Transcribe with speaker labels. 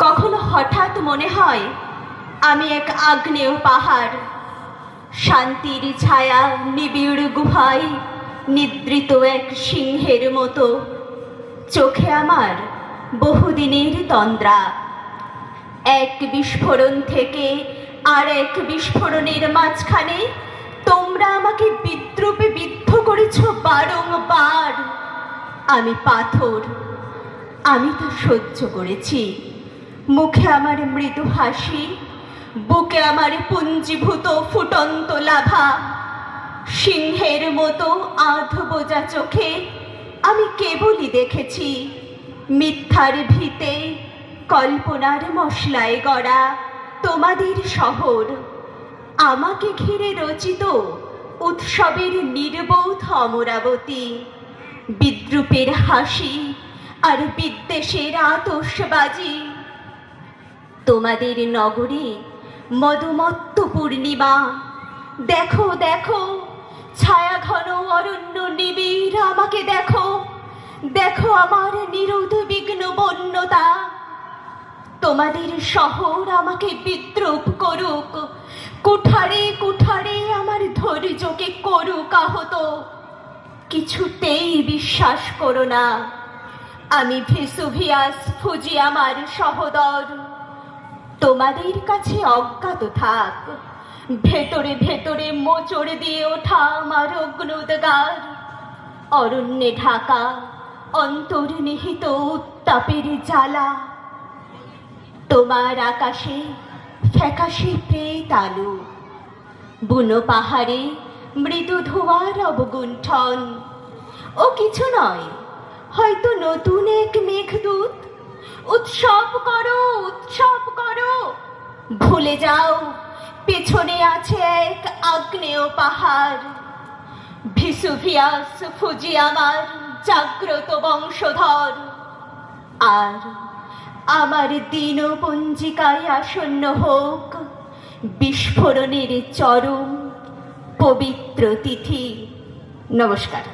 Speaker 1: কখনো হঠাৎ মনে হয় আমি এক আগ্নেয় পাহাড়, শান্তির ছায়া নিবিড় গুহায় নিদ্রিত এক সিংহের মতো। চোখে আমার বহুদিনের তন্দ্রা। এক বিস্ফোরণ থেকে আর এক বিস্ফোরণের মাঝখানে তোমরা আমাকে বিদ্রূপে বিদ্ধ করেছ বারংবার। আমি পাথর, আমি তা সহ্য করেছি। মুখে আমার মৃদু হাসি, বুকে আমার পুঞ্জীভূত ফুটন্ত লাভা। সিংহের মতো আধ বোঝা চোখে আমি কেবলই দেখেছি মিথ্যার ভিতে, কল্পনার মশলায় গড়া তোমাদের শহর। আমাকে ঘিরে রচিত উৎসবের নির্বোধ অমরাবতী, বিদ্রূপের হাসি আর বিদ্বেষের আতশবাজি। তোমাদের নগরে মধুমত্ত পূর্ণিমা, দেখো দেখো ছায়া ঘন অরণ্য নিবিড়। আমাকে দেখো, দেখো আমার নিরুদ্বিগ্ন বন্যতা। তোমাদের শহর আমাকে বিদ্রূপ করুক, কুঠারে কুঠারে আমার ধৈর্যকে করুক আহত। কিছুতেই বিশ্বাস করো না আমি ভেসুভিয়াস ফুজি আমার সহোদর। তোমাদের কাছে অজ্ঞাত থাক ভেতরে ভেতরে মোচড় দিয়ে ওঠা আমার অগ্নুদ্গার। অরণ্যে ঢাকা অন্তর্নিহিত উত্তাপের জ্বালা। তোমার আকাশে ফ্যাকাশে প্রেত আলো, বুনো পাহাড়ে মৃদু ধোঁয়ার অবগুণ্ঠন। ও কিছু নয়, হয়তো নতুন এক মেঘদূত। উৎসব করো, উৎসব করো। ভুলে যাও পেছনে আছে এক আগ্নেয় পাহাড়। ভেসুভিয়াস ফুজি আমার জাগ্রত বংশধর। আর আমার দিনপঞ্জিকায় আসন্ন হোক বিস্ফোরণের চরম পবিত্র তিথি। নমস্কার।